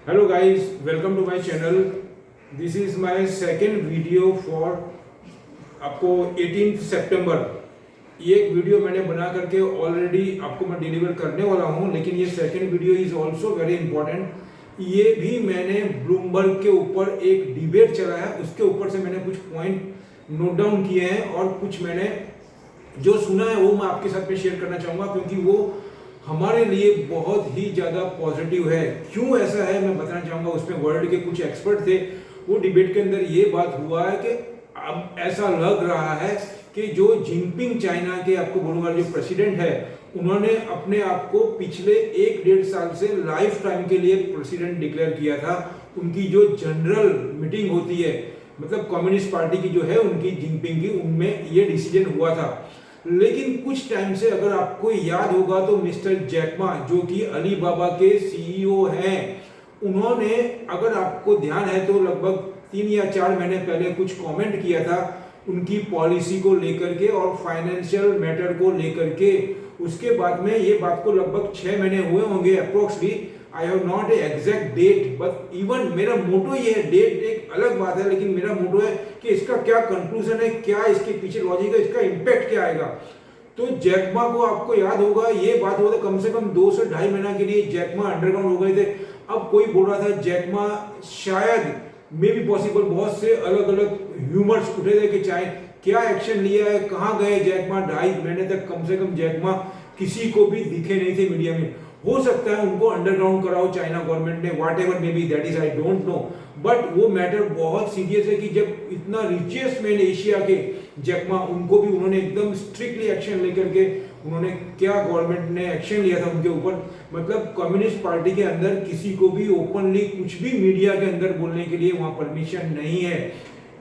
Hello guys, welcome to my channel. This is my second video for आपको 18 सितंबर। ये एक video मैंने बना करके ऑलरेडी आपको मैं डिलीवर करने वाला हूँ, लेकिन ये second video is also very important. ये भी मैंने ब्लूमबर्ग के ऊपर एक डिबेट चला है, उसके ऊपर से मैंने कुछ पॉइंट नोट डाउन किए हैं और कुछ मैंने जो सुना है वो मैं आपके साथ में शेयर करना चाहूँगा, क्योंकि वो हमारे लिए बहुत ही ज़्यादा पॉजिटिव है। क्यों ऐसा है मैं बताना चाहूँगा। उसमें वर्ल्ड के कुछ एक्सपर्ट थे, वो डिबेट के अंदर ये बात हुआ है कि अब ऐसा लग रहा है कि जो जिनपिंग चाइना के आपको बोलूँगा जो प्रेसिडेंट है, उन्होंने अपने आप को पिछले 1-1.5 साल से लाइफ टाइम के लिए प्रेसिडेंट डिक्लेयर किया था। उनकी जो जनरल मीटिंग होती है, मतलब कम्युनिस्ट पार्टी की जो है उनकी, जिनपिंग की, उनमें ये डिसीजन हुआ था। लेकिन कुछ टाइम से अगर आपको याद होगा तो मिस्टर जैकमा, जो कि अलीबाबा के सीईओ हैं, उन्होंने, अगर आपको ध्यान है तो लगभग 3 या 4 महीने पहले कुछ कमेंट किया था उनकी पॉलिसी को लेकर के और फाइनेंशियल मैटर को लेकर के। उसके बाद में ये बात को लगभग 6 महीने हुए होंगे approximately. I have not a exact date, but even मेरा मोटो ये है, डेट एक अलग बात है, लेकिन मेरा मोटो है कि इसका क्या कंक्लूजन है, क्या इसके पीछे लॉजिक है, इसका इम्पैक्ट क्या आएगा। तो जैकमा को आपको याद होगा, ये बात हुआ था कम से कम 2 से ढाई महीना के लिए जैकमा अंडरग्राउंड हो गए थे। अब कोई बोल रहा था जैकमा शायद मे बी पॉसिबल, बहुत से अलग अलग ह्यूमर्स उठे थे कि चाहे क्या एक्शन लिया है, कहाँ गए जैकमा। 2.5 महीने तक कम से कम जैकमा किसी को भी दिखे नहीं थे मीडिया में। हो सकता है उनको अंडरग्राउंड कराओ चाइना गवर्नमेंट ने, what ever may be, that is I don't know, but वो मैटर बहुत सीरियस है कि जब इतना रिचेस्ट मैन एशिया के जैकमा, उनको भी उन्होंने एकदम स्ट्रिक्टली एक्शन लेकर के, उन्होंने क्या गवर्नमेंट ने एक्शन लिया था उनके ऊपर। मतलब कम्युनिस्ट पार्टी के अंदर किसी को भी ओपनली कुछ भी मीडिया के अंदर बोलने के लिए वहां परमिशन नहीं है।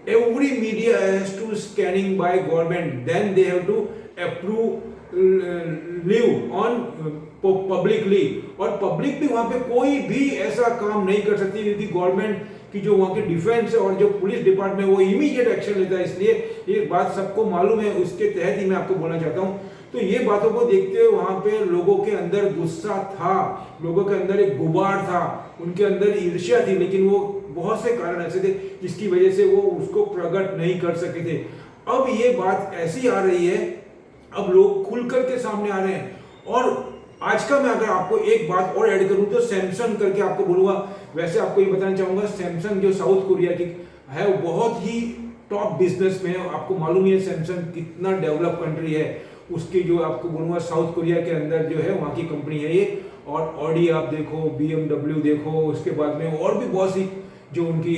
Every media has to scanning by government, then they have to approve live on publicly, और पब्लिक भी वहां पे कोई भी ऐसा काम नहीं कर सकती, क्योंकि गवर्नमेंट की जो वहां के डिफेंस और जो पुलिस डिपार्टमेंट वो इमीडिएट एक्शन लेता है। इसलिए ये बात सबको मालूम है, उसके तहत ही मैं आपको बोलना चाहता हूं। तो ये बातों को देखते हुए वहां पे लोगों के अंदर गुस्सा था, लोगों के अंदर एक गुबार था, उनके अंदर ईर्ष्या थी, लेकिन वो बहुत से कारण ऐसे थे जिसकी वजह से वो उसको प्रकट नहीं कर सके थे। अब ये बात ऐसी आ रही है, अब लोग खुलकर के सामने आ रहे हैं। और आज का मैं अगर आपको एक बात और ऐड करूं तो सैमसंग करके आपको बोलूंगा। वैसे आपको ये बताना चाहूंगा, सैमसंग जो साउथ कोरिया की है वो बहुत ही टॉप बिजनेस में है। आपको मालूम ही है सैमसंग कितना डेवलप कंट्री है। उसकी जो आपको बोलूंगा साउथ कोरिया के अंदर जो है वहाँ की कंपनी है ये। और ऑडी आप देखो, BMW देखो, उसके बाद में और भी बहुत सी जो उनकी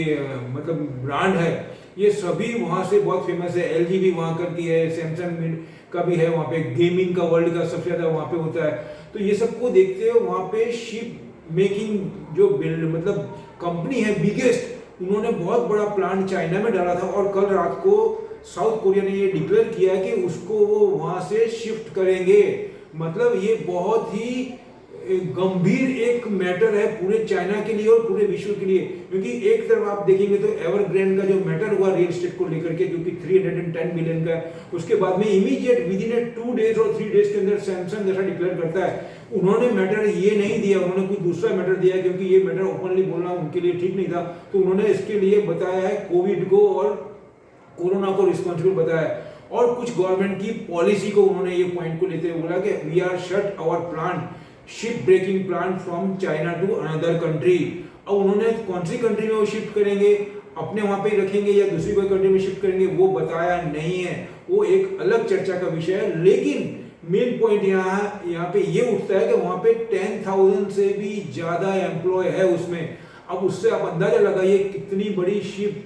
मतलब ब्रांड है, ये सभी वहाँ से बहुत फेमस है। LG भी वहाँ करती है, सैमसंग का भी है वहाँ पे, गेमिंग का वर्ल्ड का सबसे ज़्यादा वहाँ पे होता है। तो ये सबको देखते हुए वहाँ पे शिप मेकिंग जो बिल्ड मतलब कंपनी है बिगेस्ट, उन्होंने बहुत बड़ा प्लांट चाइना में डाला था। और कल रात को साउथ कोरिया ने ये डिक्लेयर किया है कि उसको वो वहाँ से शिफ्ट करेंगे। मतलब ये बहुत ही गंभीर एक मैटर है पूरे चाइना के लिए और पूरे विश्व के लिए, क्योंकि एक तरफ आप देखेंगे तो एवरग्रैंड का जो मैटर हुआ रियल एस्टेट को लेकर के, जो कि 310 मिलियन का है, उसके बाद में इमीडिएट विद इन 2 डेज और 3 डेज के अंदर सैमसंग जैसा डिक्लेयर करता है। उन्होंने मैटर ये नहीं दिया, उन्होंने कुछ दूसरा मैटर दिया, क्योंकि ये मैटर ओपनली बोलना उनके लिए ठीक नहीं था। तो उन्होंने इसके लिए बताया है कोविड को और कोरोना को रिस्पॉन्सिबल बताया है, और कुछ गवर्नमेंट की पॉलिसी को उन्होंने ये पॉइंट को लेते हुए बोला कि we are shut our plant, ship breaking plant from China to another country. अब उन्होंने कौन सी कंट्री में वो शिफ्ट करेंगे, अपने वहां पे रखेंगे या दूसरी कोई कंट्री में शिफ्ट करेंगे, वो बताया नहीं है। वो एक अलग चर्चा का विषय है। लेकिन मेन पॉइंट यहाँ पे ये उठता है कि वहां पे 10,000 से भी ज्यादा एम्प्लॉय है उसमें। अब उससे आप अंदाजा लगाइए कितनी बड़ी शिप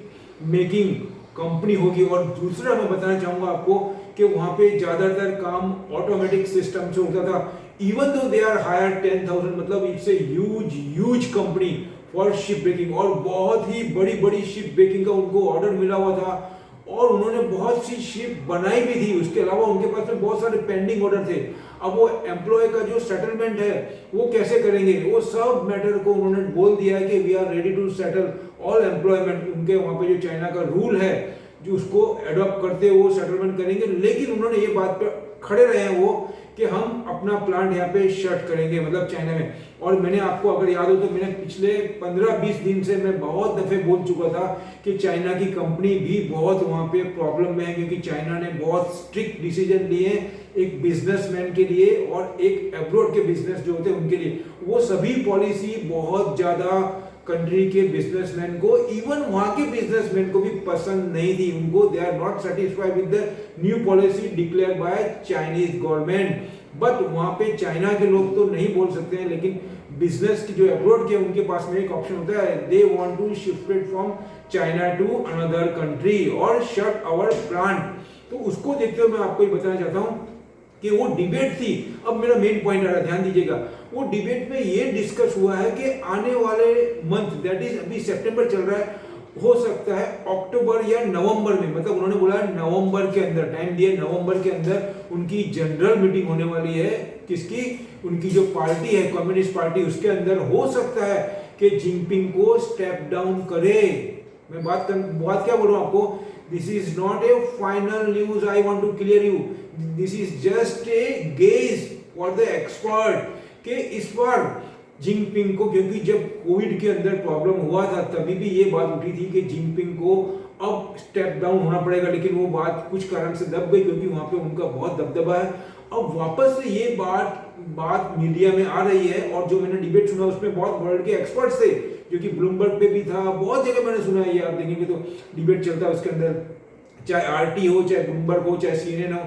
मेकिंग कंपनी होगी। और दूसरा मैं बताना चाहूंगा आपको कि वहां पे ज्यादातर काम ऑटोमेटिक सिस्टम से होता था। Even though they are hire 10,000, मतलब it's a huge company for ship breaking, और बहुत ही बड़ी बड़ी शिप ब्रेकिंग का उनको ऑर्डर मिला हुआ था और उन्होंने बहुत सी शिप बनाई भी थी। उसके अलावा उनके पास में बहुत सारे पेंडिंग ऑर्डर थे। अब वो एम्प्लॉय का जो सेटलमेंट है वो कैसे करेंगे, वो सब मैटर को उन्होंने बोल दिया है कि we are ready to settle all employment. उनके वहां पे जो चाइना का रूल है जो उसको एडॉप्ट करते हुए वो सेटलमेंट करेंगे। लेकिन उन्होंने ये बात पे खड़े रहे हैं वो कि हम अपना प्लांट यहाँ पे शट करेंगे, मतलब चाइना में। और मैंने आपको अगर याद हो तो मैंने पिछले 15-20 दिन से मैं बहुत दफे बोल चुका था कि चाइना की कंपनी भी बहुत वहाँ पे प्रॉब्लम में है, क्योंकि चाइना ने बहुत स्ट्रिक्ट डिसीजन लिए हैं एक बिजनेसमैन के लिए और एक अब्रॉड के बिजनेस जो होते हैं उनके लिए। वो सभी पॉलिसी बहुत ज्यादा कंट्री के बिजनेसमैन को, इवन वहां के बिजनेसमैन को भी पसंद नहीं थी। उनको they are not satisfied with the new policy declare by Chinese government. But वहां पे चाइना के लोग तो नहीं बोल सकते हैं, लेकिन बिजनेस की जो अब्रॉड के उनके पास में एक ऑप्शन होता है, they want to shifted from China to another country और शट आवर प्लांट। तो उसको देखते हुए मैं आपको ये बताना चाहता हूं कि वो डिबेट थी। अब मेरा मेन पॉइंट आ रहा है, ध्यान दीजिएगा। वो डिबेट में ये डिस्कस हुआ है कि आने वाले मंथ, दैट इज अभी सितंबर चल रहा है, हो सकता है अक्टूबर या नवंबर में, मतलब उन्होंने बोला नवंबर के अंदर, टाइम दिया नवंबर के अंदर उनकी जनरल मीटिंग होने वाली है। किसकी? उनकी जो पार्टी है कम्युनिस्ट पार्टी, उसके अंदर हो सकता है कि जिनपिंग को स्टेप डाउन करे। मैं बात क्या बोल रहा हूं आपको, this is not a final news, I want to clear you, this is just a gauge for the expert कि इस बार जिनपिंग को, क्योंकि जब कोविड के अंदर प्रॉब्लम हुआ था तभी भी ये बात उठी थी कि जिनपिंग को अब स्टेप डाउन होना पड़ेगा, लेकिन वो बात कुछ कारण से दब गई क्योंकि वहां पे उनका बहुत दबदबा है। अब वापस से ये बात मीडिया में आ रही है, और जो मैंने डिबेट सुना उसमें बहुत वर्ल्ड के एक्सपर्ट्स थे, जो कि ब्लूमबर्ग पे भी था, बहुत जगह मैंने सुना है। ये आप देखेंगे तो डिबेट चलता है उसके अंदर, चाहे आरटी हो, चाहे ब्लूमबर्ग हो, चाहे सीएनएन हो,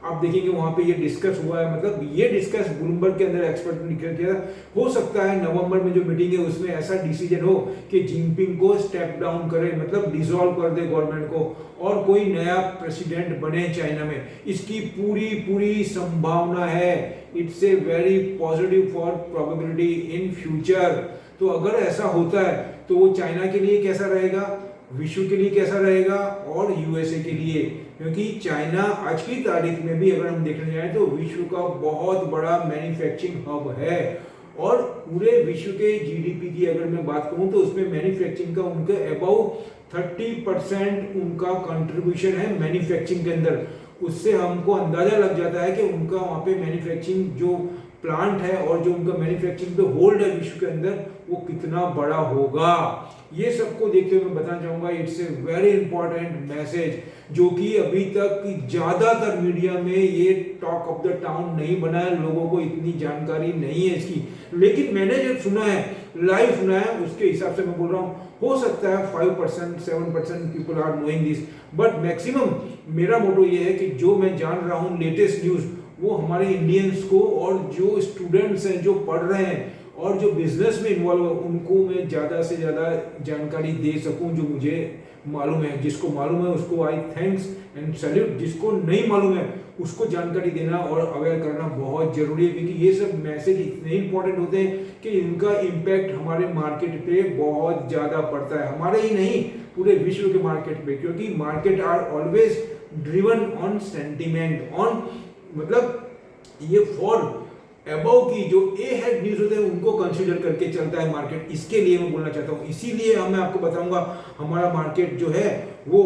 आप देखेंगे वहां पे ये डिस्कस हुआ है। मतलब ये डिस्कस ब्लूमबर्ग के अंदर एक्सपर्ट ने किया। हो सकता है नवंबर में जो मीटिंग है उसमें ऐसा डिसीजन हो कि जिनपिंग को स्टेप डाउन करे, मतलब डिसॉल्व कर दे गवर्नमेंट को और कोई नया प्रेसिडेंट बने चाइना में। इसकी पूरी संभावना है। It's a very positive for probability in future. तो अगर ऐसा होता है तो वो चाइना के लिए कैसा रहेगा, विश्व के लिए कैसा रहेगा और यूएसए के लिए, क्योंकि चाइना आज की तारीख में भी अगर हम देखने जाए तो विश्व का बहुत बड़ा मैन्युफैक्चरिंग हब है। और पूरे विश्व के जीडीपी की अगर मैं बात करूं तो उसमें मैन्युफैक्चरिंग का उनके अबाउ 30% उनका कंट्रीब्यूशन है मैन्युफैक्चरिंग के अंदर। उससे हमको अंदाजा लग जाता है कि उनका वहां पे मैन्युफैक्चरिंग जो प्लांट है और जो उनका मैन्युफैक्चरिंग पे होल्ड है विश्व के अंदर, वो कितना बड़ा होगा। ये सबको देखते हुए मैं बताना चाहूंगा, it's a very important message, जो कि अभी तक ज्यादातर मीडिया में ये टॉक ऑफ द टाउन नहीं बना है, लोगों को इतनी जानकारी नहीं है इसकी। लेकिन मैंने जो सुना है, लाइव सुना है, उसके हिसाब से मैं बोल रहा हूँ, हो सकता है 5% 7% people are knowing this, but maximum मेरा मोटो ये है कि जो मैं जान रहा हूँ लेटेस्ट न्यूज, वो हमारे इंडियंस को और जो स्टूडेंट्स हैं जो पढ़ रहे हैं और जो बिजनेस में इन्वॉल्व है उनको मैं ज़्यादा से ज़्यादा जानकारी दे सकूं जो मुझे मालूम है। जिसको मालूम है उसको आई थैंक्स एंड सैल्यूट, जिसको नहीं मालूम है उसको जानकारी देना और अवेयर करना बहुत जरूरी है, क्योंकि ये सब मैसेज इतने इंपॉर्टेंट होते हैं कि इनका इम्पैक्ट हमारे मार्केट पे बहुत ज़्यादा पड़ता है, हमारे ही नहीं पूरे विश्व के मार्केट पे, क्योंकि market are always driven on sentiment, on मतलब ये फॉर अबव की जो ए हेड न्यूज होते हैं उनको कंसीडर करके चलता है मार्केट। इसके लिए मैं बोलना चाहता हूँ, इसीलिए मैं आपको बताऊंगा हमारा मार्केट जो है वो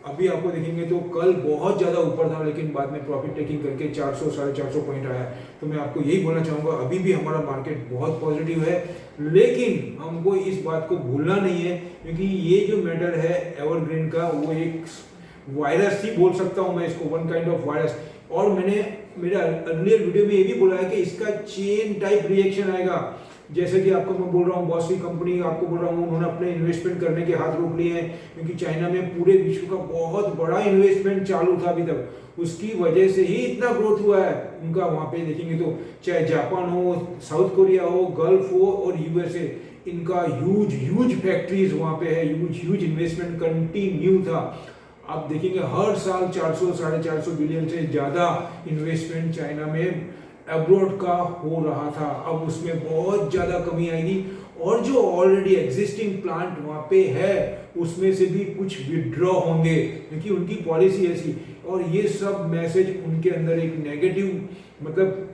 अभी आपको देखेंगे तो कल बहुत ज्यादा ऊपर था, लेकिन बाद में प्रॉफिट टेकिंग करके 400 450 पॉइंट आया। तो मैं आपको यही बोलना चाहूंगा, अभी भी हमारा मार्केट बहुत पॉजिटिव है, लेकिन हमको इस बात को भूलना नहीं है, क्योंकि ये जो मैटर है एवरग्रीन का, वो एक वायरस ही बोल सकता हूं मैं इसको, वन काइंड ऑफ वायरस। और मैंने मेरा अर्लियर वीडियो में ये भी बोला है कि इसका चेन टाइप रिएक्शन आएगा। जैसे कि आपको मैं बोल रहा हूँ, बहुत सी कंपनी आपको बोल रहा हूँ उन्होंने अपने इन्वेस्टमेंट करने के हाथ रोक लिए हैं, क्योंकि चाइना में पूरे विश्व का बहुत बड़ा इन्वेस्टमेंट चालू था अभी तक, उसकी वजह से ही इतना ग्रोथ हुआ है उनका। वहां पे देखेंगे तो चाहे जापान हो, साउथ कोरिया हो, गल्फ हो और यूएसए, इनका ह्यूज फैक्ट्रीज वहां पे है, ह्यूज इन्वेस्टमेंट कंटिन्यू था। आप देखेंगे हर साल 400 450 बिलियन से ज्यादा इन्वेस्टमेंट चाइना में अब्रॉड का हो रहा था। अब उसमें बहुत ज्यादा कमी आएगी, और जो ऑलरेडी एग्जिस्टिंग प्लांट वहां पे है उसमें से भी कुछ विड्रॉ होंगे, क्योंकि उनकी पॉलिसी ऐसी। और ये सब मैसेज उनके अंदर एक नेगेटिव मतलब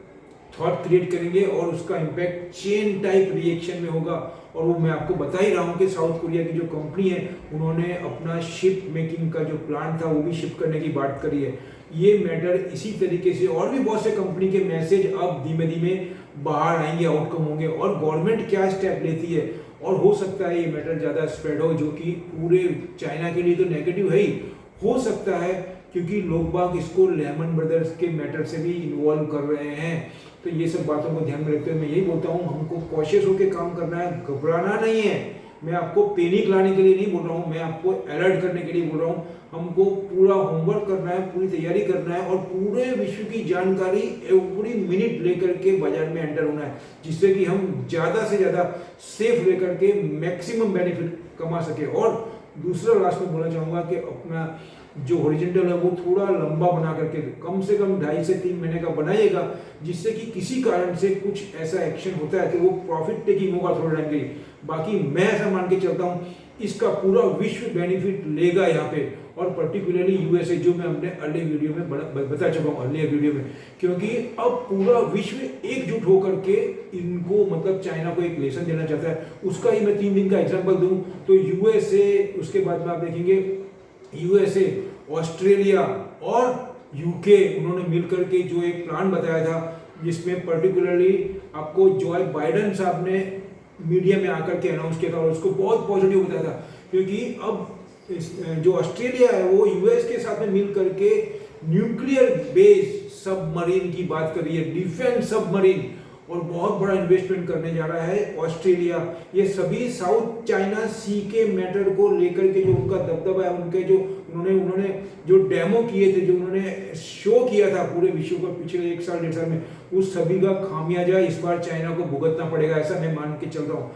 थॉट क्रिएट करेंगे और उसका इम्पैक्ट चेन टाइप रिएक्शन में होगा। और वो मैं आपको बता ही रहा हूँ कि साउथ कोरिया की जो कंपनी है उन्होंने अपना शिप मेकिंग का जो प्लांट था वो भी शिप करने की बात करी है। ये मैटर इसी तरीके से और भी बहुत से कंपनी के मैसेज अब धीमे धीमे बाहर आएंगे, आउटकम होंगे और गवर्नमेंट क्या स्टेप लेती है। और हो सकता है ये मैटर ज़्यादा स्प्रेड हो, जो कि पूरे चाइना के लिए तो नेगेटिव है ही, हो सकता है क्योंकि लोग बाग इसको लेमन ब्रदर्स के मैटर से भी इन्वॉल्व कर रहे हैं। तो ये सब बातों को ध्यान में रखते हुए मैं यही बोलता हूँ, हमको कॉशियस होकर काम करना है, घबराना नहीं है। मैं आपको पैनिक लाने के लिए नहीं बोल रहा हूँ, मैं आपको अलर्ट करने के लिए बोल रहा हूँ। हमको पूरा होमवर्क करना है, पूरी तैयारी करना है और पूरे विश्व की जानकारी एवरी मिनट लेकर के बाजार में एंटर होना है, जिससे कि हम ज़्यादा से ज़्यादा सेफ लेकर के मैक्सिमम बेनिफिट कमा सके। और दूसरा लास्ट में बोलना चाहूँगा कि अपना जो हॉरिजॉन्टल है वो थोड़ा लंबा बना करके कम से कम 2.5 से 3 महीने का बनाइएगा, जिससे कि किसी कारण से कुछ ऐसा एक्शन होता है कि वो प्रॉफिट टेकिंग होगा थोड़े टाइम के लिए। बाकी मैं ऐसा मान के चलता हूँ इसका पूरा विश्व बेनिफिट लेगा यहाँ पे, और पर्टिकुलरली यूएसए, जो मैं अपने अर्ली वीडियो में बता चुका हूँ अर्ली वीडियो में, क्योंकि अब पूरा विश्व एकजुट होकर के इनको मतलब चाइना को एक लेसन देना चाहता है। उसका ही मैं 3 दिन का एग्जाम्पल दूँ तो यूएसए, उसके बाद में आप देखेंगे यूएसए, ऑस्ट्रेलिया और यूके, उन्होंने मिलकर के जो एक प्लान बताया था, जिसमें पर्टिकुलरली आपको जो बाइडेन साहब ने मीडिया में आकर के अनाउंस किया था और उसको बहुत पॉजिटिव बताया था, क्योंकि अब जो ऑस्ट्रेलिया है वो यूएस के साथ में मिल करके न्यूक्लियर बेस्ड सबमरीन की बात कर रही है, डिफेंस सबमरीन, और बहुत बड़ा इन्वेस्टमेंट करने जा रहा है ऑस्ट्रेलिया। ये सभी साउथ चाइना सी के मैटर को लेकर के जो उनका दबदबा है, उनके जो उन्होंने जो डेमो किए थे, जो उन्होंने शो किया था पूरे विश्व को पिछले 1 साल 1.5 साल में, उस सभी का खामियाजा इस बार चाइना को भुगतना पड़ेगा, ऐसा मैं मान के चल रहा हूँ।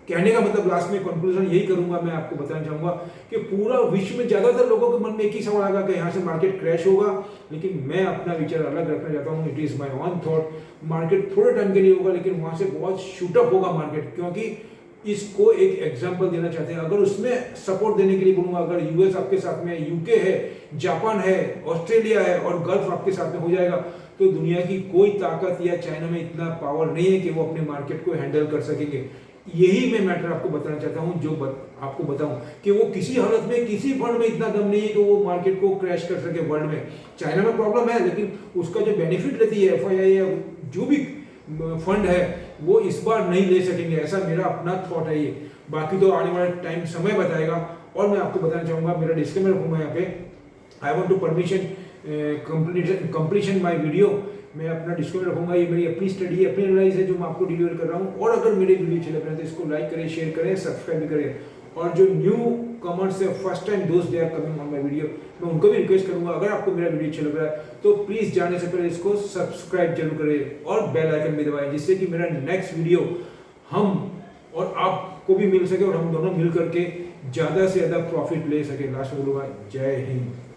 कहने का मतलब लास्ट में कंक्लूजन यही करूंगा, मैं आपको बताना चाहूंगा कि पूरा विश्व में ज्यादातर लोगों के मन में एक ही सवाल आएगा कि यहाँ से मार्केट क्रैश होगा, लेकिन मैं अपना विचार अलग रखना चाहता हूँ। It is my on thought, market थोड़े टाइम के लिए होगा लेकिन वहां से बहुत शूटअप होगा मार्केट, क्योंकि इसको एक एग्जांपल देना चाहते हैं। अगर उसमें सपोर्ट देने के लिए बोलूंगा, अगर यूएस आपके साथ में, यूके है, जापान है, ऑस्ट्रेलिया है और गल्फ आपके साथ में हो जाएगा, तो दुनिया की कोई ताकत या चाइना में इतना पावर नहीं है कि वो अपने मार्केट को हैंडल कर सकेंगे। यही मैं मैटर आपको बताना चाहता हूं, जो आपको बताऊं कि वो किसी हालत में, किसी फंड में इतना दम नहीं है कि वो मार्केट को क्रैश कर सके वर्ल्ड में। चाइना में प्रॉब्लम है, लेकिन उसका जो बेनिफिट लेती है एफआईआई या जो भी फंड है वो इस बार नहीं ले सकेंगे, ऐसा मेरा अपना थॉट है ये। बाकी तो आने वाला टाइम समय बताएगा। और मैं आपको बताना चाहूंगा, मेरा डिस्क्लेमर रखूंगा यहाँ पे, I want to permission completion my video, मैं अपना डिस्क्लेमर रखूंगा, ये मेरी अपनी स्टडी है, अपनी एनालिसिस है जो मैं आपको डिलीवर कर रहा हूँ। और अगर मेरे वीडियो अच्छे लग रहे हैं तो इसको लाइक करें, शेयर करें, सब्सक्राइब भी करें। और जो न्यू कमर्स है, फर्स्ट टाइम दोस्त they are coming on my video, मैं उनको भी रिक्वेस्ट करूंगा, अगर आपको मेरा वीडियो अच्छा लग रहा है तो प्लीज जाने से पहले इसको सब्सक्राइब जरूर करें और बेल आइकन भी दबाएं, जिससे कि मेरा नेक्स्ट वीडियो हम और आपको भी मिल सके और हम दोनों मिल करके ज्यादा से ज्यादा प्रॉफिट ले सके। लास्ट में बोलूंगा जय हिंद।